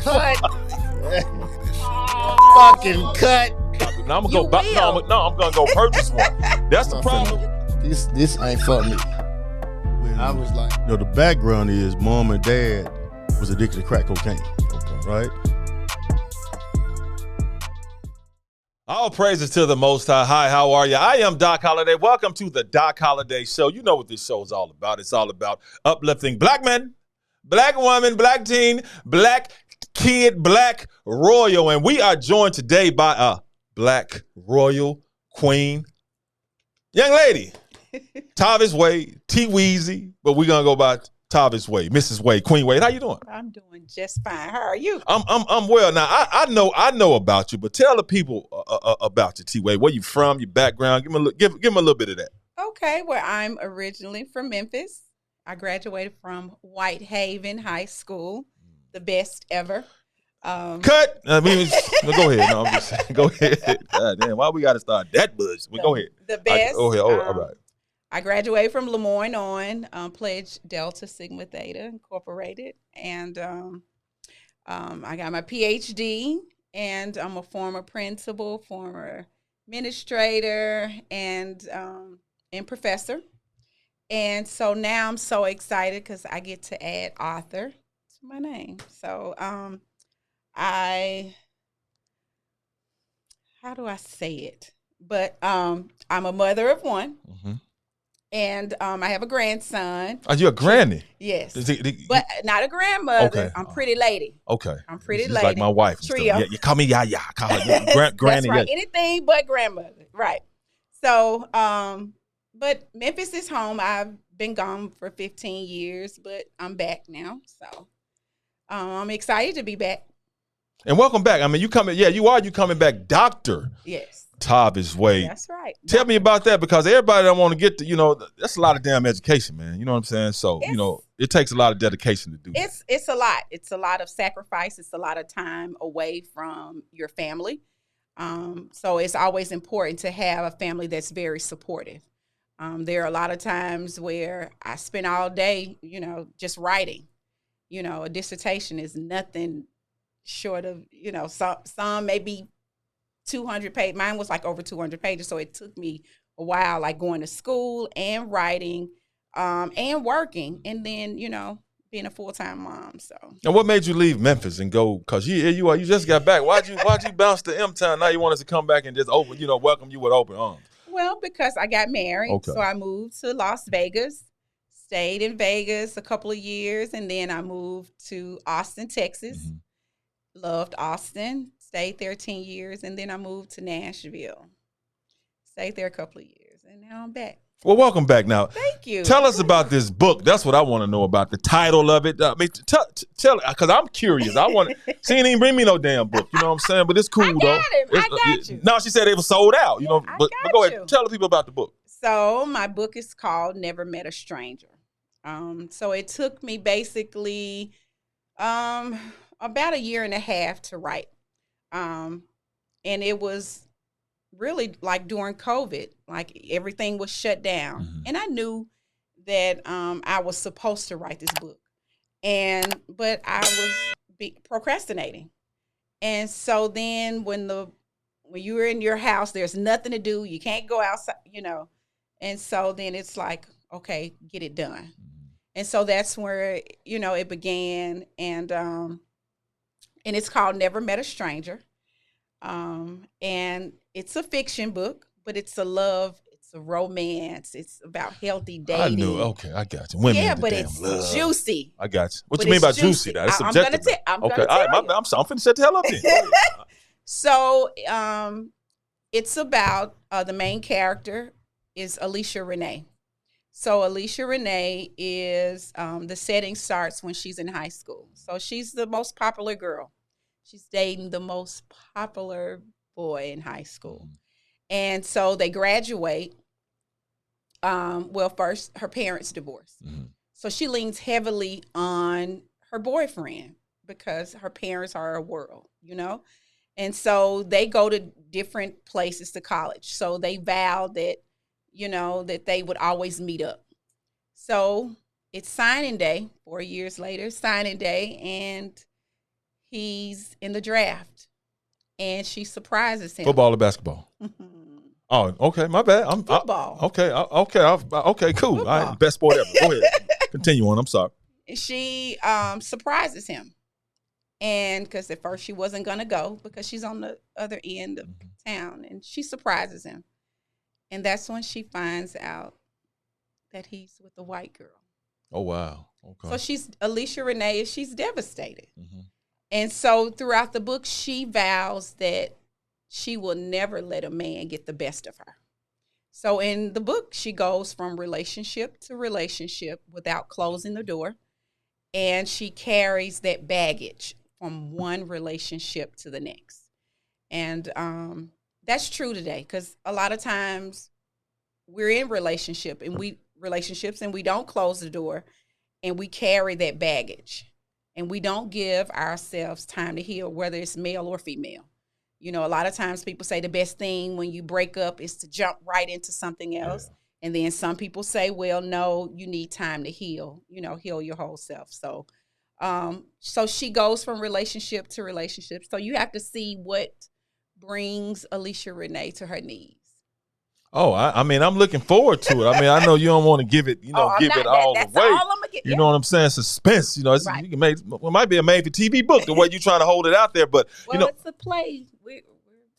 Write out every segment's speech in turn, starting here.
Cut. Fucking cut. Now I'm gonna go. I'm gonna go purchase one. That's the problem. This ain't for me. I was like, the background is mom and dad was addicted to crack cocaine. Okay. Right? All praises to the Most High. Hi, how are you? I am Doc Holliday. Welcome to the Doc Holliday Show. You know what this show is all about. It's all about uplifting black men, black woman, black teen, black kid, black royal. And we are joined today by a black royal queen, young lady, Tavis Wade, T-Weezy, but we're going to go by Tavis Wade, Mrs. Wade, Queen Wade. How you doing? I'm doing just fine. How are you? I'm well. Now, I know about you, but tell the people about you, T-Wade. Where you from, your background. Give them a little bit of that. Okay, well, I'm originally from Memphis. I graduated from Whitehaven High School, the best ever. Cut. I mean, go ahead. No, I'm just saying. Go ahead. God damn, why we got to start that buzz? Well, go ahead. The best. Go ahead. All right. I graduated from Lemoyne on, pledged Delta Sigma Theta Incorporated, and I got my PhD, and I'm a former principal, former administrator, and professor. And so now I'm so excited because I get to add author to my name. So how do I say it? But I'm a mother of one. Mm-hmm. And I have a grandson. Are you a granny? Yes. But not a grandmother. Okay. I'm pretty lady. Okay. I'm pretty She's lady. Like my wife. Trio. Yeah, you call me Yaya. Call her granny. That's right. Anything but grandmother. Right. So, but Memphis is home. I've been gone for 15 years, but I'm back now. So I'm excited to be back. And welcome back. I mean, you coming back, Dr. Yes. Tavis Wade. That's right. Tell me about that, because everybody don't want to get to, that's a lot of damn education, man. You know what I'm saying? So, it takes a lot of dedication to do that. It's a lot. It's a lot of sacrifice. It's a lot of time away from your family. So it's always important to have a family that's very supportive. There are a lot of times where I spend all day, just writing. A dissertation is nothing short of, some maybe 200 pages. Mine was like over 200 pages. So it took me a while, like going to school and writing and working, and then, being a full-time mom. So. And what made you leave Memphis and go? Because you just got back. Why'd you bounce to M-Town? Now you want us to come back and just welcome you with open arms. Well, because I got married. Okay. So I moved to Las Vegas, stayed in Vegas a couple of years, and then I moved to Austin, Texas. Mm-hmm. Loved Austin. Stayed there 10 years, and then I moved to Nashville. Stayed there a couple of years, and now I'm back. Well, welcome back now. Thank you. Tell us about this book. That's what I want to know about, the title of it. I mean, tell because I'm curious. I want to. She didn't even bring me no damn book. You know what I'm saying? But it's cool, though. I got you. No, she said it was sold out. But go ahead. Tell the people about the book. So my book is called Never Met a Stranger. So it took me basically about a year and a half to write. And it was really like during COVID, like everything was shut down. Mm-hmm. And I knew that I was supposed to write this book, but I was procrastinating. And so then when you're in your house, there's nothing to do, you can't go outside, and so then it's like, okay, get it done. Mm-hmm. And so that's where, it began. And it's called Never Met a Stranger. And it's a fiction book, but it's a love, it's a romance, it's about healthy dating. I knew. Okay, I got you. Women, yeah, but it's love. Juicy. I got you. What you mean by juicy? That it's subjective. I'm gonna tell you. I'm finna set the hell up then. So, it's about the main character is Alicia Renee. So Alicia Renee is the setting starts when she's in high school. So she's the most popular girl. She's dating the most popular boy in high school. And so they graduate. First, her parents divorce. Mm-hmm. So she leans heavily on her boyfriend because her parents are a world, And so they go to different places to college. So they vow that, that they would always meet up. So it's signing day, 4 years later, signing day, and he's in the draft. And she surprises him. Football or basketball? Oh, okay. My bad. Football. Okay, cool. All right, best sport ever. Go ahead. Continue on. I'm sorry. She surprises him. And because at first she wasn't going to go because she's on the other end of town. And she surprises him. And that's when she finds out that he's with a white girl. Oh, wow. Okay. So Alicia Renee, she's devastated. And so throughout the book, she vows that she will never let a man get the best of her. So in the book, she goes from relationship to relationship without closing the door. And she carries that baggage from one relationship to the next. And that's true today because a lot of times we're in relationships and we don't close the door and we carry that baggage and we don't give ourselves time to heal, whether it's male or female. You know, a lot of times people say the best thing when you break up is to jump right into something else. Yeah. And then some people say, well, no, you need time to heal, heal your whole self. So, so she goes from relationship to relationship. So you have to see what brings Alicia Renee to her knees. Oh, I mean, I'm looking forward to it. I mean, I know you don't want to give it, give it all that's away. All I'm gonna get, you know what I'm saying? Suspense. You right. You can make it might be a made-for-TV book the way you're trying to hold it out there, but well, it's a play.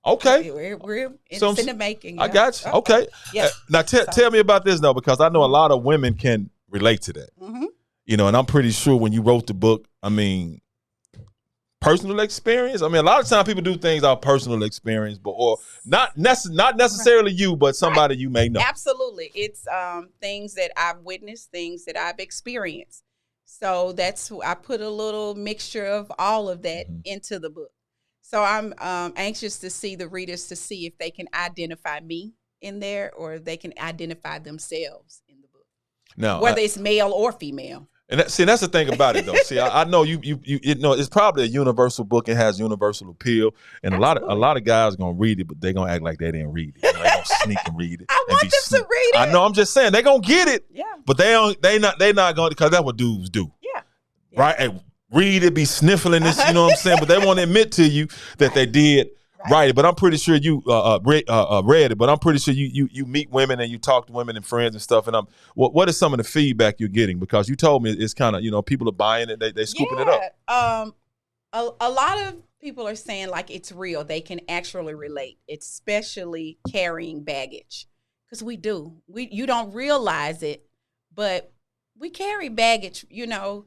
Okay. We're in the making. I got you. Okay. Yeah. Now tell me about this though, because I know a lot of women can relate to that. And I'm pretty sure when you wrote the book, I mean, personal experience. I mean, a lot of times people do things out of personal experience, or not necessarily you, but somebody you may know. Absolutely. It's things that I've witnessed, things that I've experienced. So I put a little mixture of all of that into the book. So I'm anxious to see the readers to see if they can identify me in there or they can identify themselves in the book. Now, whether it's male or female. And that's the thing about it, though. See, I know you it's probably a universal book. It has universal appeal, and Absolutely. a lot of guys gonna read it, but they gonna act like they didn't read it. They're gonna sneak and read it. I want them to read it. I know. I'm just saying they gonna get it. Yeah. But they not going because that's what dudes do. Yeah. Right. Hey, read it, be sniffling this. You know what I'm saying? But they won't admit to you that they did. Right, but I'm pretty sure you read it. But I'm pretty sure you meet women and you talk to women and friends and stuff. And what is some of the feedback you're getting? Because you told me it's kind of people are buying it, they scooping it up. A lot of people are saying like it's real. They can actually relate, especially carrying baggage, because we do. You don't realize it, but we carry baggage. The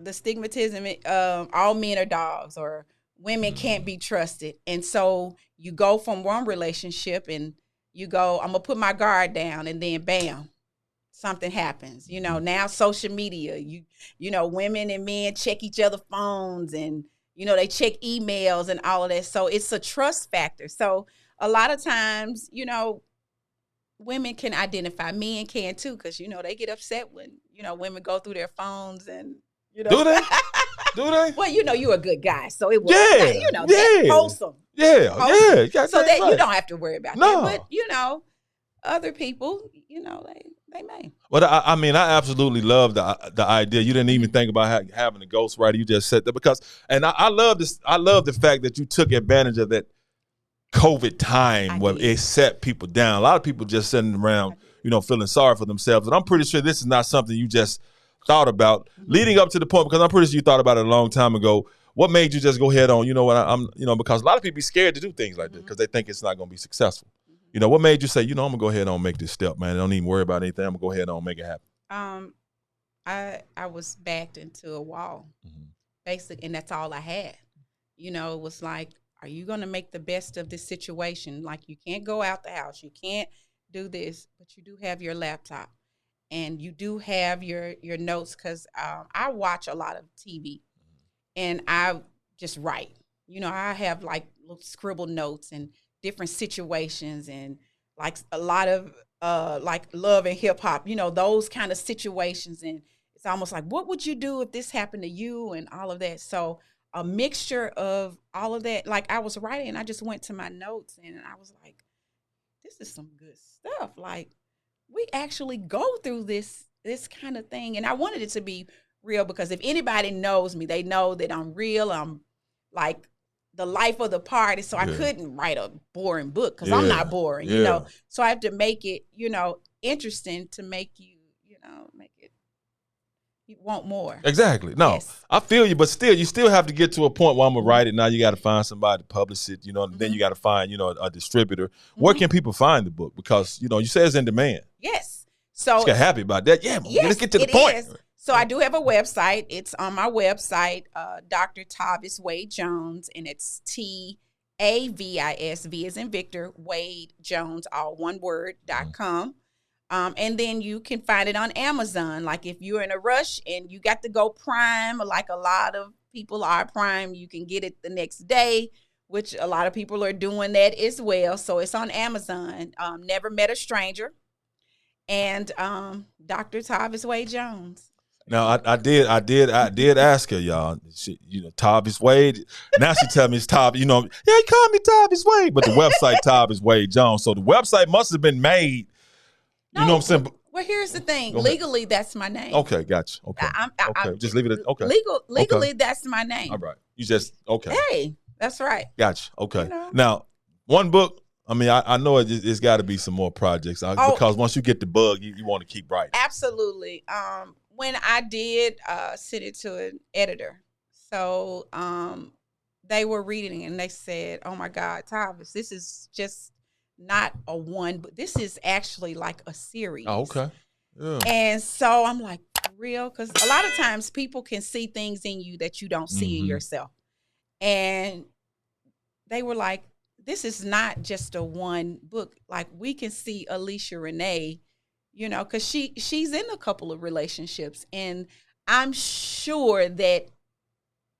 stigmatism. All men are dogs, or women can't be trusted. And so you go from one relationship and you go, I'm going to put my guard down, and then bam, something happens. Now social media, women and men check each other's phones and, they check emails and all of that. So it's a trust factor. So a lot of times, women can identify, men can too, because, they get upset when, women go through their phones and, Do they? Do they? Well, you're a good guy, so it was, that's wholesome. Yeah. So that you don't have to worry about No. that. But, other people, they may. Well, I mean, I absolutely love the idea. You didn't even think about having a ghostwriter. You just said that I love this. I love the fact that you took advantage of that COVID time where it set people down. A lot of people just sitting around, feeling sorry for themselves. And I'm pretty sure this is not something you just thought about leading up to the point, because I'm pretty sure you thought about it a long time ago. What made you just go head on? Because a lot of people be scared to do things like this because they think it's not going to be successful. What made you say, I'm going to go ahead and make this step, man. I don't even worry about anything. I'm going to go ahead and make it happen. I was backed into a wall, basically, and that's all I had. It was like, are you going to make the best of this situation? Like, you can't go out the house. You can't do this, but you do have your laptop. And you do have your notes, because I watch a lot of TV, and I just write. I have like little scribble notes and different situations, and like a lot of like love and hip hop. Those kind of situations, and it's almost like, what would you do if this happened to you, and all of that. So a mixture of all of that. Like, I was writing, and I just went to my notes, and I was like, this is some good stuff. Like, we actually go through this this kind of thing. And I wanted it to be real because if anybody knows me, they know that I'm real. I'm like the life of the party. So I couldn't write a boring book because I'm not boring, you know. So I have to make it, you know, interesting to make you, you know, make it, you want more. Exactly. No, I feel you, but still, you still have to get to a point where I'm going to write it. Now you got to find somebody to publish it, you know, and then you got to find, you know, a distributor. Where can people find the book? Because, you know, you say it's in demand. Yes. So just got happy about that. Yeah, let's get to the point. Is. So I do have a website. It's on my website, Dr. Tavis Wade-Jones, and it's TAVIS, V as in Victor, Wade-Jones, all one word, .com. And then you can find it on Amazon. Like if you're in a rush and you got to go Prime, like a lot of people are Prime, you can get it the next day, which a lot of people are doing that as well. So it's on Amazon. Never Met a Stranger, and Dr. Tavis Wade-Jones. Now I did ask her, y'all. She, you know, Tavis Wade. Now she tell me it's Tavis. You know, yeah, he called me Tavis Wade, but the website Tavis Wade-Jones. So the website must have been made. You know what I'm saying? Well, here's the thing. Legally, that's my name. Okay, gotcha. Okay, okay. Just leave it at okay. Legally, that's my name. All right. You just okay. Hey, that's right. Gotcha. Okay. You know? Now, one book. I mean, I know it's got to be some more projects because once you get the bug, you want to keep writing. Absolutely. When I did send it to an editor, so they were reading it and they said, "Oh my God, Tavis, this is just not a one, but this is actually like a series." Oh, okay. Yeah. And so I'm like, real? Because a lot of times people can see things in you that you don't see in yourself. And they were like, this is not just a one book. Like we can see Alicia Renee, you know, because she's in a couple of relationships. And I'm sure that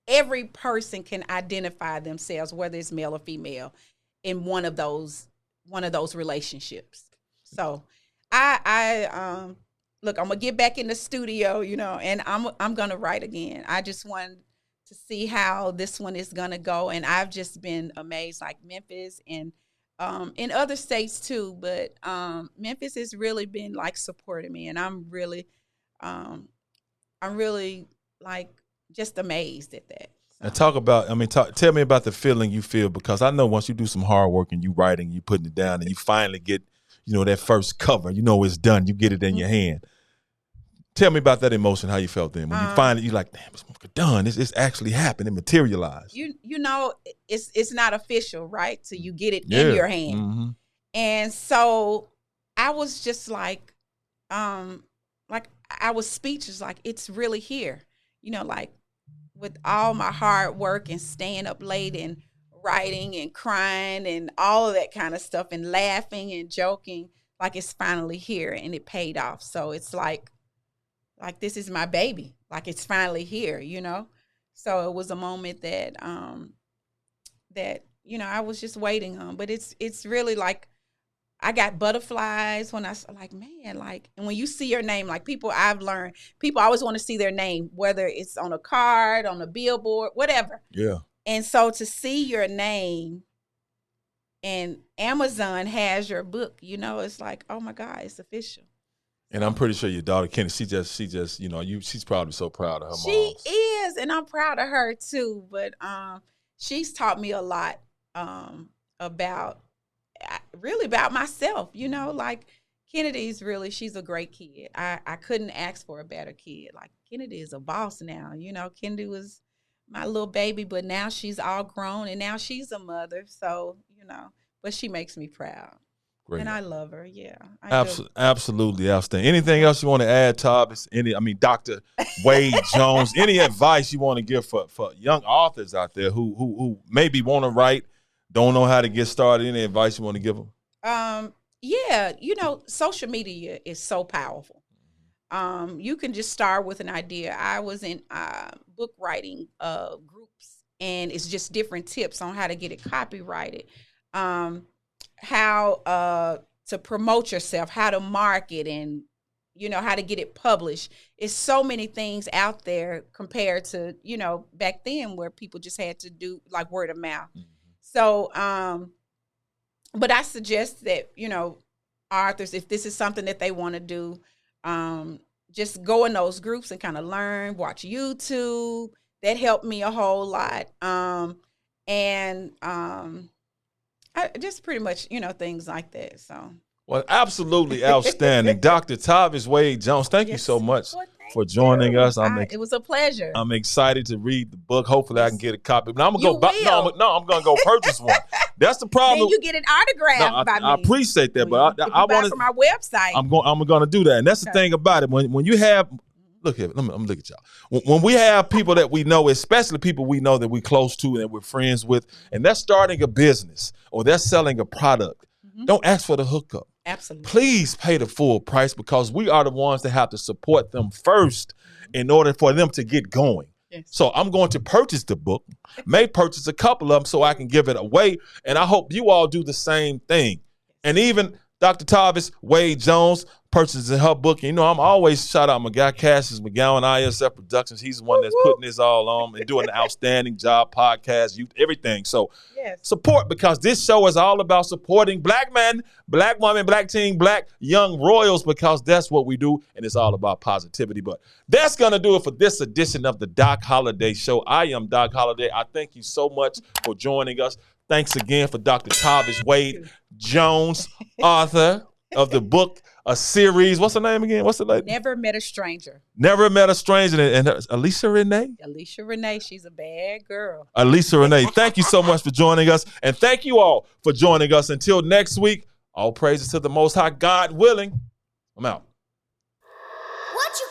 every person can identify themselves, whether it's male or female, in one of those relationships. So I look, I'm gonna get back in the studio, you know, and I'm gonna write again. I just want to see how this one is gonna go, and I've just been amazed, like Memphis and in other states too, but Memphis has really been like supporting me, and I'm really like just amazed at that. And tell me about the feeling you feel, because I know once you do some hard work and you writing, you putting it down, and you finally get, you know, that first cover, you know it's done, you get it in your hand. Tell me about that emotion, how you felt then. When you finally, you're like, damn, it's done. It's actually happened. It materialized. You know, it's not official, right? So you get it in your hand. And so I was just like I was speechless, like it's really here. You know, like with all my hard work and staying up late and writing and crying and all of that kind of stuff and laughing and joking, like it's finally here and it paid off. So it's like this is my baby, like it's finally here, you know? So it was a moment that, you know, I was just waiting on, but it's really like, I got butterflies when I like, man, like, and when you see your name, like I've learned, people always want to see their name, whether it's on a card, on a billboard, whatever. Yeah. And so to see your name and Amazon has your book, you know, it's like, oh my God, it's official. And I'm pretty sure your daughter, Kenny, she just, you know, she's probably so proud of her mom. She is, and I'm proud of her too. But she's taught me a lot about myself, you know, like Kennedy's really, she's a great kid. I couldn't ask for a better kid. Like Kennedy is a boss now, you know. Kennedy was my little baby, but now she's all grown and now she's a mother. So, you know, but she makes me proud. Great. And I love her, yeah. Absolutely outstanding. Anything else you want to add, Tavis? Dr. Wade-Jones, any advice you want to give for young authors out there who maybe want to write, don't know how to get started? Any advice you want to give them? Yeah, you know, social media is so powerful. You can just start with an idea. I was in book writing groups, and it's just different tips on how to get it copyrighted. How to promote yourself, how to market, and, you know, how to get it published. It's so many things out there compared to, you know, back then where people just had to do like word of mouth. So, but I suggest that, you know, authors, if this is something that they want to do, just go in those groups and kind of learn, watch YouTube. That helped me a whole lot. I just pretty much, things like that. So. Well, absolutely outstanding. Dr. Tavis Wade-Jones, thank you so much for joining us. It was a pleasure. I'm excited to read the book. Hopefully I can get a copy. But I'm going to go buy. No, I'm going to go purchase one. That's the problem. Then you get an autograph by me. I appreciate that, but I want from our website. I'm going to do that. And that's the thing about it. When you have, look here, let me look at y'all. When we have people that we know, especially people we know that we're close to and that we're friends with, and they're starting a business or they're selling a product, don't ask for the hookup. Absolutely. Please pay the full price, because we are the ones that have to support them first in order for them to get going. Yes. So I'm going to purchase the book, may purchase a couple of them so I can give it away. And I hope you all do the same thing. And even Dr. Tavis Wade-Jones purchasing her book. I'm always shout out my guy, Cassius McGowan, ISF Productions. He's the one that's putting this all on and doing an outstanding job, podcast, youth, everything. So support, because this show is all about supporting Black men, Black women, Black teen, Black young royals, because that's what we do, and it's all about positivity. But that's going to do it for this edition of the Doc Holliday Show. I am Doc Holliday. I thank you so much for joining us. Thanks again for Dr. Tavis Wade-Jones, author of the book, a series. What's her name again? What's the name? Never Met a Stranger. Never Met a Stranger. And Alicia Renee? Alicia Renee. She's a bad girl. Alicia Renee, thank you so much for joining us. And thank you all for joining us. Until next week, all praises to the Most High, God willing. I'm out. What you